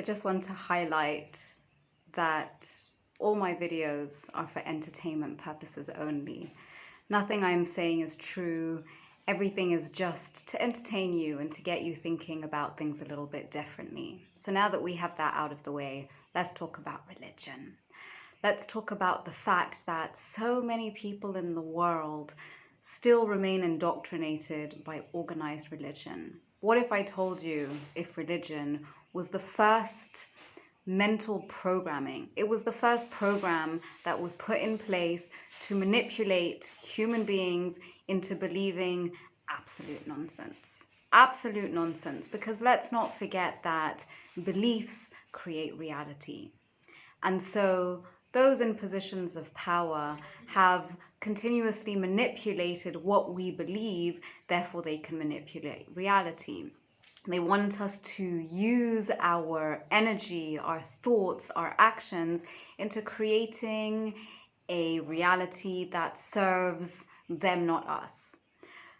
I just want to highlight that all my videos are for entertainment purposes only. Nothing I'm saying is true. Everything is just to entertain you and to get you thinking about things a little bit differently. So now that we have that out of the way, let's talk about religion. Let's talk about the fact that so many people in the world still remain indoctrinated by organized religion. What if I told you if religion was the first mental programming? It was the first program that was put in place to manipulate human beings into believing absolute nonsense. Absolute nonsense, because let's not forget that beliefs create reality. And so those in positions of power have continuously manipulated what we believe, therefore they can manipulate reality. They want us to use our energy, our thoughts, our actions into creating a reality that serves them, not us.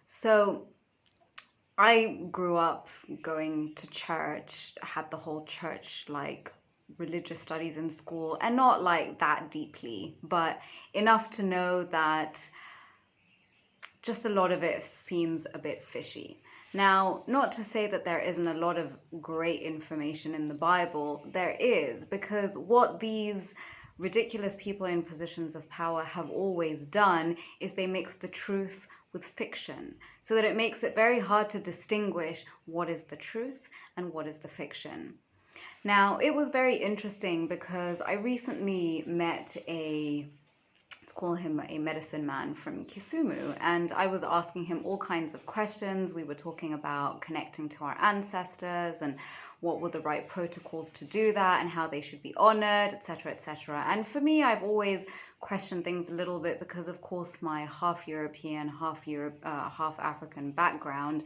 So I grew up going to church, had the whole church like religious studies in school, and not like that deeply, but enough to know that just a lot of it seems a bit fishy. Now, not to say that there isn't a lot of great information in the Bible, there is, because what these ridiculous people in positions of power have always done is they mix the truth with fiction, so that it makes it very hard to distinguish what is the truth and what is the fiction. Now, it was very interesting because I recently met let's call him a medicine man from Kisumu, and I was asking him all kinds of questions. We were talking about connecting to our ancestors and what were the right protocols to do that and how they should be honored, etc., etc. And for me, I've always questioned things a little bit because, of course, my half European, half African background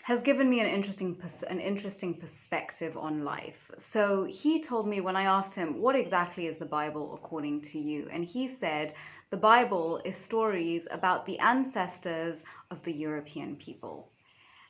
has given me an interesting perspective on life. So he told me, when I asked him, what exactly is the Bible according to you? And he said, the Bible is stories about the ancestors of the European people.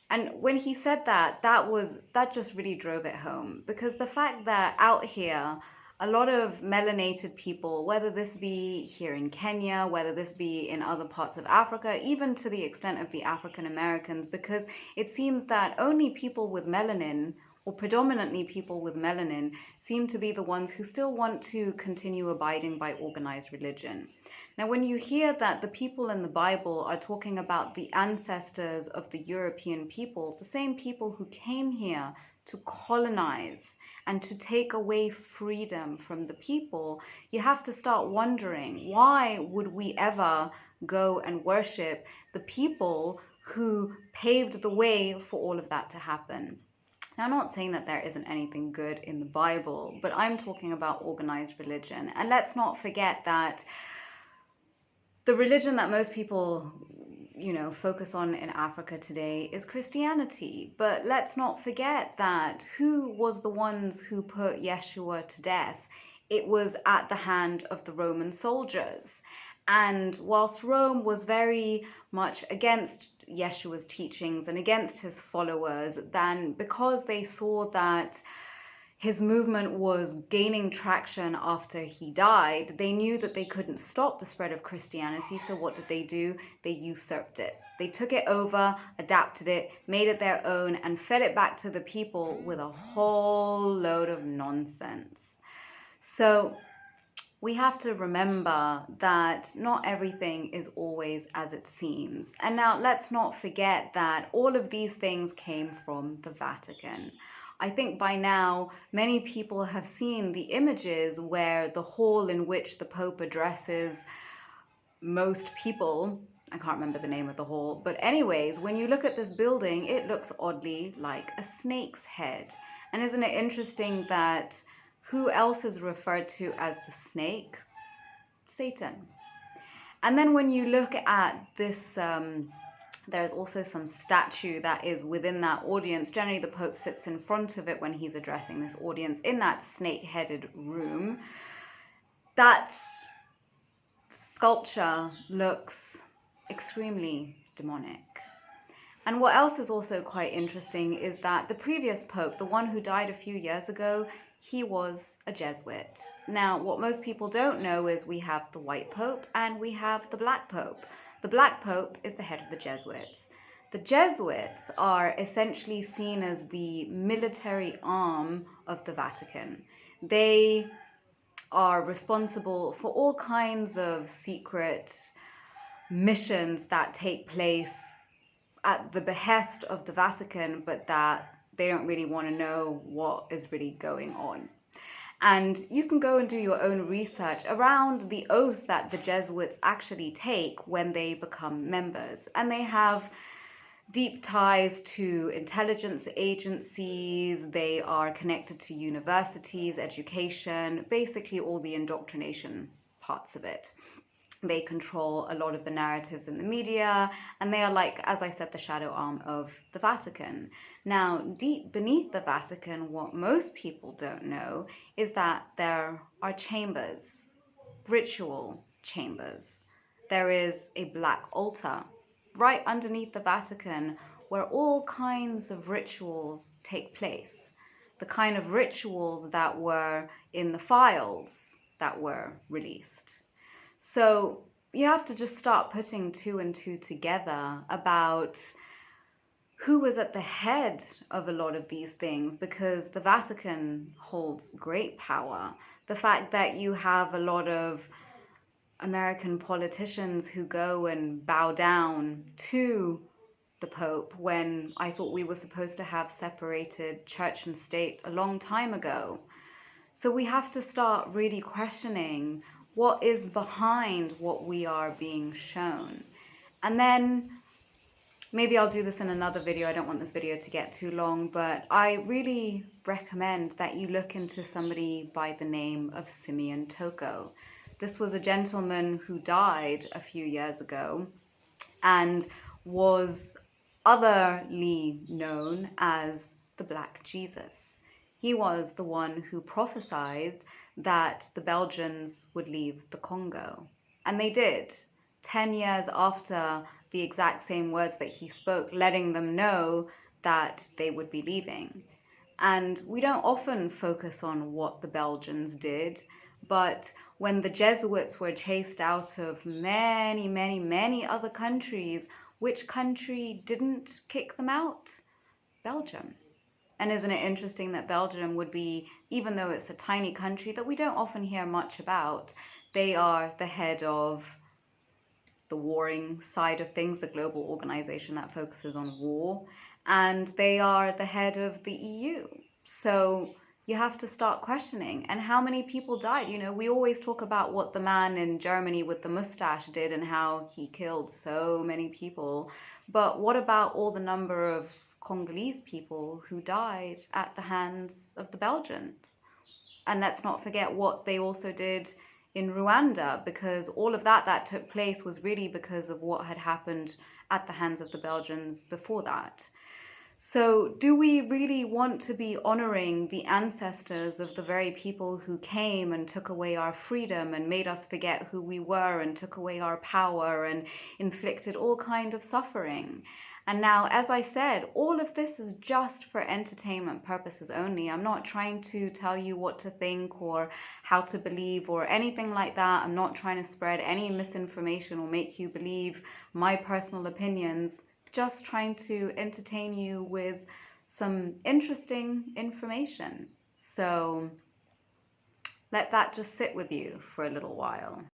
And when he said that, that just really drove it home, because the fact that out here, a lot of melanated people, whether this be here in Kenya, whether this be in other parts of Africa, even to the extent of the African Americans, because it seems that only people with melanin, or predominantly people with melanin, seem to be the ones who still want to continue abiding by organized religion. Now, when you hear that the people in the Bible are talking about the ancestors of the European people, the same people who came here to colonize and to take away freedom from the people, you have to start wondering, why would we ever go and worship the people who paved the way for all of that to happen? Now, I'm not saying that there isn't anything good in the Bible, but I'm talking about organized religion. And let's not forget that the religion that most people focus on in Africa today is Christianity. But let's not forget that who was the ones who put Yeshua to death? It was at the hand of the Roman soldiers. And whilst Rome was very much against Yeshua's teachings and against his followers, then because they saw that his movement was gaining traction after he died, they knew that they couldn't stop the spread of Christianity. So what did they do? They usurped it. They took it over, adapted it, made it their own, and fed it back to the people with a whole load of nonsense. So we have to remember that not everything is always as it seems. And now let's not forget that all of these things came from the Vatican. I think by now many people have seen the images where the hall in which the Pope addresses most people, I can't remember the name of the hall, but anyways, when you look at this building, it looks oddly like a snake's head. And isn't it interesting that who else is referred to as the snake? Satan. And then when you look at this, there's also some statue that is within that audience. Generally, the Pope sits in front of it when he's addressing this audience in that snake-headed room. That sculpture looks extremely demonic. And what else is also quite interesting is that the previous Pope, the one who died a few years ago, he was a Jesuit. Now, what most people don't know is we have the White Pope and we have the Black Pope. The Black Pope is the head of the Jesuits. The Jesuits are essentially seen as the military arm of the Vatican. They are responsible for all kinds of secret missions that take place at the behest of the Vatican, but that they don't really want to know what is really going on. And you can go and do your own research around the oath that the Jesuits actually take when they become members. And they have deep ties to intelligence agencies, they are connected to universities, education, basically all the indoctrination parts of it. They control a lot of the narratives in the media, and they are, like, as I said, the shadow arm of the Vatican. Now, deep beneath the Vatican, what most people don't know is that there are chambers, ritual chambers. There is a black altar right underneath the Vatican where all kinds of rituals take place. The kind of rituals that were in the files that were released. So you have to just start putting two and two together about who was at the head of a lot of these things, because the Vatican holds great power. The fact that you have a lot of American politicians who go and bow down to the Pope when I thought we were supposed to have separated church and state a long time ago. So we have to start really questioning what is behind what we are being shown. And then maybe I'll do this in another video. I don't want this video to get too long, but I really recommend that you look into somebody by the name of Simeon Toko. This was a gentleman who died a few years ago and was otherly known as the Black Jesus. He was the one who prophesied that the Belgians would leave the Congo. And they did, 10 years after the exact same words that he spoke, letting them know that they would be leaving. And we don't often focus on what the Belgians did, but when the Jesuits were chased out of many, many, many other countries, which country didn't kick them out? Belgium. And isn't it interesting that Belgium would be, even though it's a tiny country that we don't often hear much about, they are the head of the warring side of things, the global organization that focuses on war, and they are the head of the EU. So you have to start questioning. And how many people died? You know, we always talk about what the man in Germany with the mustache did and how he killed so many people. But what about all the number of Congolese people who died at the hands of the Belgians? And let's not forget what they also did in Rwanda, because all of that took place was really because of what had happened at the hands of the Belgians before that. So do we really want to be honoring the ancestors of the very people who came and took away our freedom and made us forget who we were and took away our power and inflicted all kind of suffering? And now, as I said, all of this is just for entertainment purposes only. I'm not trying to tell you what to think or how to believe or anything like that. I'm not trying to spread any misinformation or make you believe my personal opinions. Just trying to entertain you with some interesting information. So let that just sit with you for a little while.